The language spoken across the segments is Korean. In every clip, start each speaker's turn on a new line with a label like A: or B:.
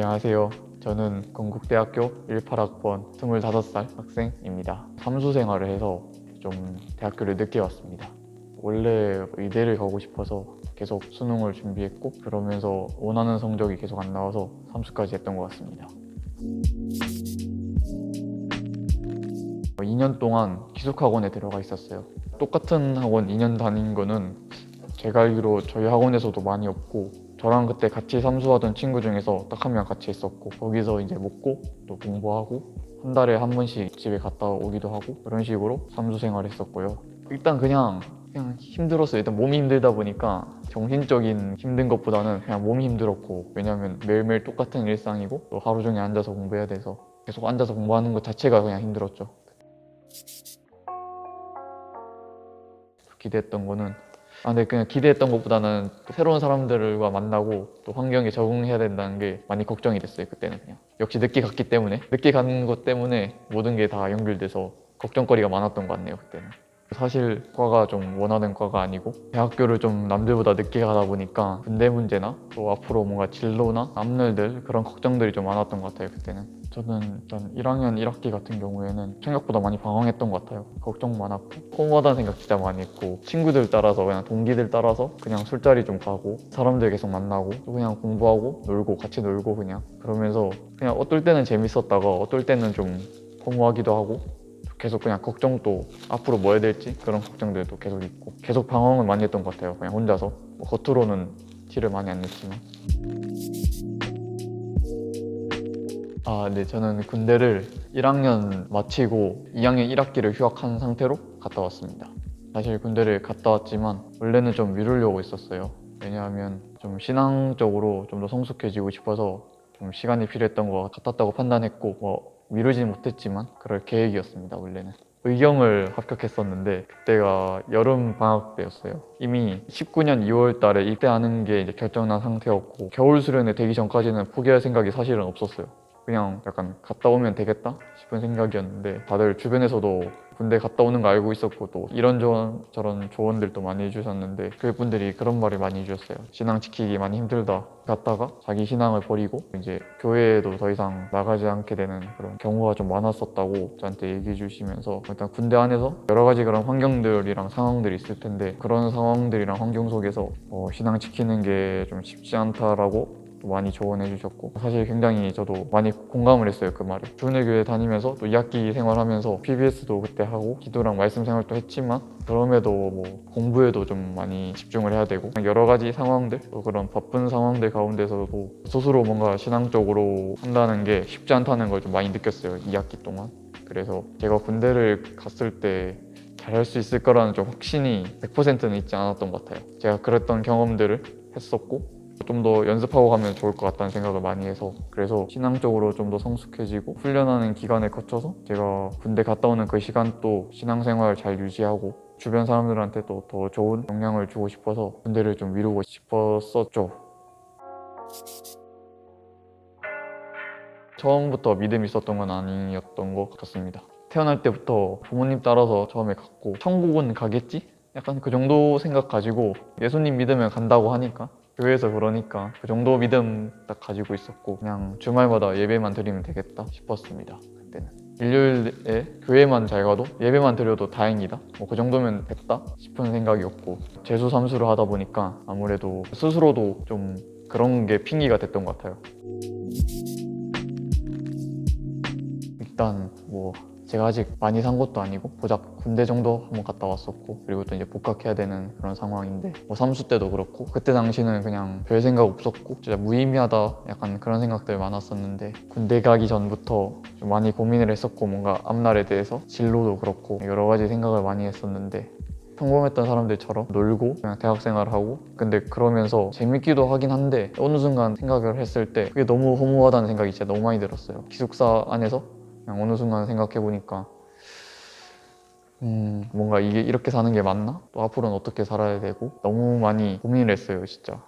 A: 안녕하세요. 저는 건국대학교 18학번 25살 학생입니다. 삼수 생활을 해서 좀 대학교를 늦게 왔습니다. 원래 의대를 가고 싶어서 계속 수능을 준비했고 그러면서 원하는 성적이 계속 안 나와서 삼수까지 했던 것 같습니다. 2년 동안 기숙학원에 들어가 있었어요. 똑같은 학원 2년 다닌 거는 제가 알기로 저희 학원에서도 많이 없고 저랑 그때 같이 삼수하던 친구 중에서 딱 한 명 같이 있었고 거기서 이제 먹고 또 공부하고 한 달에 한 번씩 집에 갔다 오기도 하고 그런 식으로 삼수 생활을 했었고요. 일단 그냥 힘들었어요. 일단 몸이 힘들다 보니까 정신적인 힘든 것보다는 그냥 몸이 힘들었고, 왜냐면 매일매일 똑같은 일상이고 또 하루 종일 앉아서 공부해야 돼서 계속 앉아서 공부하는 것 자체가 그냥 힘들었죠. 기대했던 거는 근데 그냥 기대했던 것보다는 또 새로운 사람들과 만나고 또 환경에 적응해야 된다는 게 많이 걱정이 됐어요. 그때는 그냥 역시 늦게 갔기 때문에 늦게 가는 것 때문에 모든 게 다 연결돼서 걱정거리가 많았던 것 같네요. 그때는 사실 과가 좀 원하는 과가 아니고 대학교를 좀 남들보다 늦게 가다 보니까 군대 문제나 또 앞으로 뭔가 진로나 앞날들 그런 걱정들이 좀 많았던 것 같아요. 그때는 저는 일단 1학년 1학기 같은 경우에는 생각보다 많이 방황했던 것 같아요. 걱정 많았고 허무하다는 생각 진짜 많이 했고 친구들 따라서 그냥 동기들 따라서 그냥 술자리 좀 가고 사람들 계속 만나고 또 그냥 공부하고 놀고 같이 놀고 그냥 그러면서 그냥 어떨 때는 재밌었다가 어떨 때는 좀 허무하기도 하고 계속 그냥 걱정도 앞으로 뭐 해야 될지 그런 걱정들도 계속 있고 계속 방황을 많이 했던 것 같아요. 그냥 혼자서 뭐 겉으로는 티를 많이 안 냈지만 네, 저는 군대를 1학년 마치고 2학년 1학기를 휴학한 상태로 갔다 왔습니다. 사실 군대를 갔다 왔지만 원래는 좀 미루려고 했었어요. 왜냐하면 좀 신앙적으로 좀 더 성숙해지고 싶어서 좀 시간이 필요했던 것 같았다고 판단했고 미루지는 못했지만 그럴 계획이었습니다. 원래는 의경을 합격했었는데 그때가 여름 방학 때였어요. 이미 19년 2월 달에 입대하는 게 이제 결정난 상태였고 겨울 수련회 되기 전까지는 포기할 생각이 사실은 없었어요. 그냥 약간 갔다 오면 되겠다 싶은 생각이었는데 다들 주변에서도 군대 갔다 오는 거 알고 있었고 또 이런저런 조언들도 많이 해주셨는데 그분들이 그런 말을 많이 해주셨어요. 신앙 지키기 많이 힘들다. 갔다가 자기 신앙을 버리고 이제 교회에도 더 이상 나가지 않게 되는 그런 경우가 좀 많았었다고 저한테 얘기해 주시면서 일단 군대 안에서 여러 가지 그런 환경들이랑 상황들이 있을 텐데 그런 상황들이랑 환경 속에서 신앙 지키는 게 좀 쉽지 않다라고 많이 조언해 주셨고 사실 굉장히 저도 많이 공감을 했어요. 그 말에 주일교회 다니면서 또 2학기 생활하면서 PBS도 그때 하고 기도랑 말씀 생활도 했지만 그럼에도 뭐 공부에도 좀 많이 집중을 해야 되고 여러 가지 상황들 또 그런 바쁜 상황들 가운데서도 스스로 뭔가 신앙적으로 한다는 게 쉽지 않다는 걸 좀 많이 느꼈어요. 2학기 동안. 그래서 제가 군대를 갔을 때 잘할 수 있을 거라는 좀 확신이 100%는 있지 않았던 것 같아요. 제가 그랬던 경험들을 했었고 좀 더 연습하고 가면 좋을 것 같다는 생각을 많이 해서 그래서 신앙적으로 좀 더 성숙해지고 훈련하는 기간을 거쳐서 제가 군대 갔다 오는 그 시간도 신앙생활 잘 유지하고 주변 사람들한테도 더 좋은 영향을 주고 싶어서 군대를 좀 미루고 싶었었죠. 처음부터 믿음이 있었던 건 아니었던 것 같습니다. 태어날 때부터 부모님 따라서 처음에 갔고 천국은 가겠지? 약간 그 정도 생각 가지고 예수님 믿으면 간다고 하니까 교회에서 그러니까 그 정도 믿음 딱 가지고 있었고 그냥 주말마다 예배만 드리면 되겠다 싶었습니다. 그때는 일요일에 교회만 잘 가도 예배만 드려도 다행이다 그 정도면 됐다 싶은 생각이었고 재수 삼수를 하다 보니까 아무래도 스스로도 좀 그런 게 핑계가 됐던 것 같아요. 일단 뭐 제가 아직 많이 산 것도 아니고 고작 군대 정도 한번 갔다 왔었고 그리고 또 이제 복학해야 되는 그런 상황인데 삼수 때도 그렇고 그때 당시는 그냥 별 생각 없었고 진짜 무의미하다 약간 그런 생각들 많았었는데 군대 가기 전부터 좀 많이 고민을 했었고 뭔가 앞날에 대해서 진로도 그렇고 여러 가지 생각을 많이 했었는데 평범했던 사람들처럼 놀고 그냥 대학생활을 하고 근데 그러면서 재밌기도 하긴 한데 어느 순간 생각을 했을 때 그게 너무 허무하다는 생각이 진짜 너무 많이 들었어요. 기숙사 안에서 그냥 어느 순간 생각해보니까 뭔가 이게 이렇게 사는 게 맞나? 또 앞으로는 어떻게 살아야 되고 너무 많이 고민을 했어요 진짜.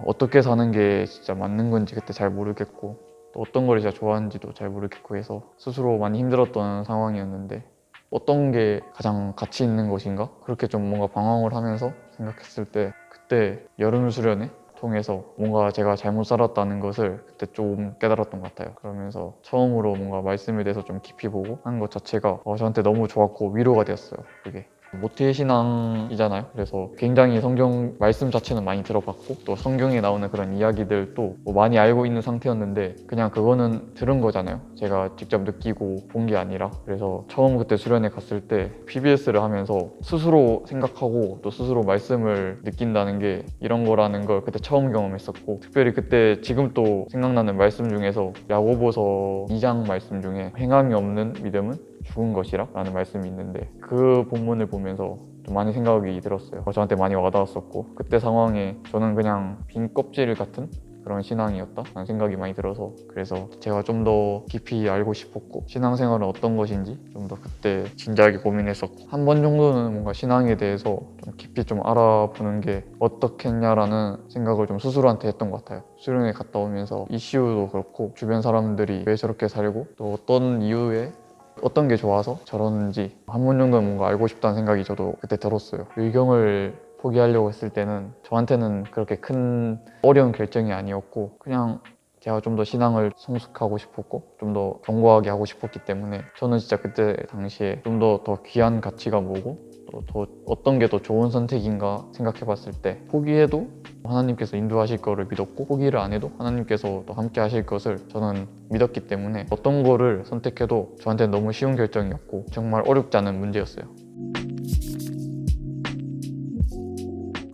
A: 어떻게 사는 게 진짜 맞는 건지 그때 잘 모르겠고 또 어떤 걸 진짜 좋아하는지도 잘 모르겠고 해서 스스로 많이 힘들었던 상황이었는데 어떤 게 가장 가치 있는 것인가? 그렇게 좀 뭔가 방황을 하면서 생각했을 때 그때 여름 수련회 통해서 뭔가 제가 잘못 살았다는 것을 그때 좀 깨달았던 것 같아요. 그러면서 처음으로 뭔가 말씀에 대해서 좀 깊이 보고 하는 것 자체가 저한테 너무 좋았고 위로가 되었어요. 그게 모태 신앙이잖아요. 그래서 굉장히 성경 말씀 자체는 많이 들어봤고 또 성경에 나오는 그런 이야기들도 뭐 많이 알고 있는 상태였는데 그냥 그거는 들은 거잖아요. 제가 직접 느끼고 본 게 아니라. 그래서 처음 그때 수련회 갔을 때 PBS를 하면서 스스로 생각하고 또 스스로 말씀을 느낀다는 게 이런 거라는 걸 그때 처음 경험했었고, 특별히 그때 지금 또 생각나는 말씀 중에서 야고보서 2장 말씀 중에 행함이 없는 믿음은 죽은 것이라 라는 말씀이 있는데, 그 본문을 보면서 좀 많이 생각이 들었어요. 저한테 많이 와닿았었고, 그때 상황에 저는 그냥 빈 껍질 같은 그런 신앙이었다 라는 생각이 많이 들어서, 그래서 제가 좀 더 깊이 알고 싶었고 신앙생활은 어떤 것인지 좀 더 그때 진지하게 고민했었고, 한 번 정도는 뭔가 신앙에 대해서 좀 깊이 좀 알아보는 게 어떻겠냐라는 생각을 좀 스스로한테 했던 것 같아요. 수련회 갔다 오면서 이슈도 그렇고 주변 사람들이 왜 저렇게 살고 또 어떤 이유에 어떤 게 좋아서 저러는지 한 번 정도는 뭔가 알고 싶다는 생각이 저도 그때 들었어요. 의경을 포기하려고 했을 때는 저한테는 그렇게 큰 어려운 결정이 아니었고, 그냥 제가 좀 더 신앙을 성숙하고 싶었고 좀 더 견고하게 하고 싶었기 때문에 저는 진짜 그때 당시에 좀 더 귀한 가치가 뭐고 또 더 어떤 게 더 좋은 선택인가 생각해 봤을 때, 포기해도 하나님께서 인도하실 거를 믿었고 포기를 안 해도 하나님께서 또 함께 하실 것을 저는 믿었기 때문에 어떤 거를 선택해도 저한테는 너무 쉬운 결정이었고 정말 어렵지 않은 문제였어요.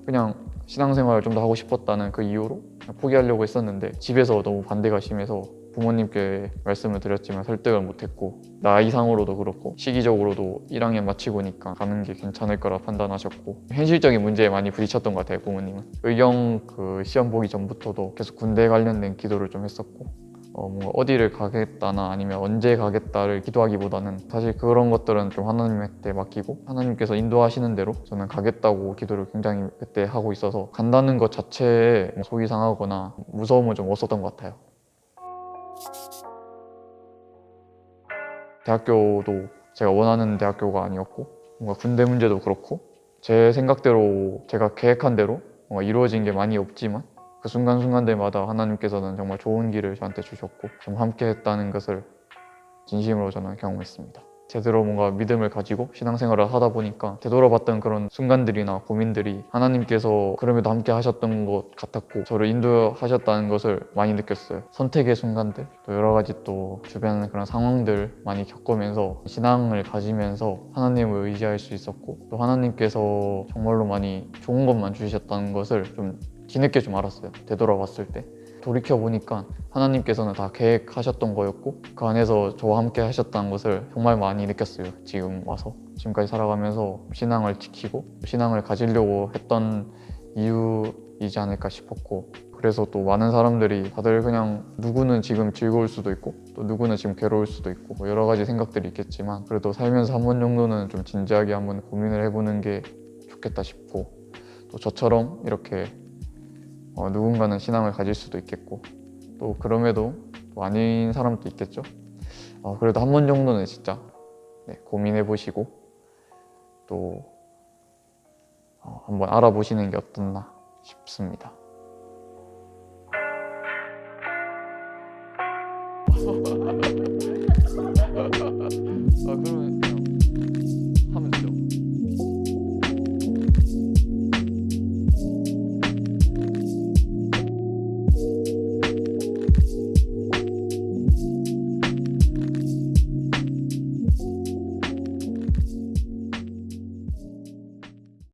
A: 그냥 신앙생활을 좀 더 하고 싶었다는 그 이유로 포기하려고 했었는데 집에서 너무 반대가 심해서 부모님께 말씀을 드렸지만 설득을 못했고, 나이상으로도 그렇고 시기적으로도 1학년 마치고니까 가는 게 괜찮을 거라 판단하셨고, 현실적인 문제에 많이 부딪혔던 것 같아요. 부모님은 의경 그 시험 보기 전부터도 계속 군대 관련된 기도를 좀 했었고, 뭔가 어디를 가겠다나 아니면 언제 가겠다를 기도하기보다는 사실 그런 것들은 좀 하나님한테 맡기고 하나님께서 인도하시는 대로 저는 가겠다고 기도를 굉장히 그때 하고 있어서, 간다는 것 자체에 속이 상하거나 무서움은 좀 없었던 것 같아요. 대학교도 제가 원하는 대학교가 아니었고 뭔가 군대 문제도 그렇고 제 생각대로 제가 계획한 대로 뭔가 이루어진 게 많이 없지만 그 순간순간들마다 하나님께서는 정말 좋은 길을 저한테 주셨고 좀 함께 했다는 것을 진심으로 저는 경험했습니다. 제대로 뭔가 믿음을 가지고 신앙생활을 하다 보니까 되돌아봤던 그런 순간들이나 고민들이 하나님께서 그럼에도 함께 하셨던 것 같았고 저를 인도하셨다는 것을 많이 느꼈어요. 선택의 순간들, 또 여러 가지 또 주변 그런 상황들 많이 겪으면서 신앙을 가지면서 하나님을 의지할 수 있었고, 또 하나님께서 정말로 많이 좋은 것만 주셨다는 것을 좀 뒤늦게 좀 알았어요. 되돌아봤을 때 돌이켜보니까 하나님께서는 다 계획하셨던 거였고 그 안에서 저와 함께 하셨다는 것을 정말 많이 느꼈어요. 지금 와서 지금까지 살아가면서 신앙을 지키고 신앙을 가지려고 했던 이유이지 않을까 싶었고, 그래서 또 많은 사람들이 다들 그냥 누구는 지금 즐거울 수도 있고 또 누구는 지금 괴로울 수도 있고 뭐 여러 가지 생각들이 있겠지만, 그래도 살면서 한 번 정도는 좀 진지하게 한번 고민을 해보는 게 좋겠다 싶고, 또 저처럼 이렇게 누군가는 신앙을 가질 수도 있겠고 또 그럼에도 또 아닌 사람도 있겠죠. 그래도 한 번 정도는 진짜 고민해 보시고 또 한번 알아보시는 게 어떻나 싶습니다. 그러면 그냥 하면 되죠.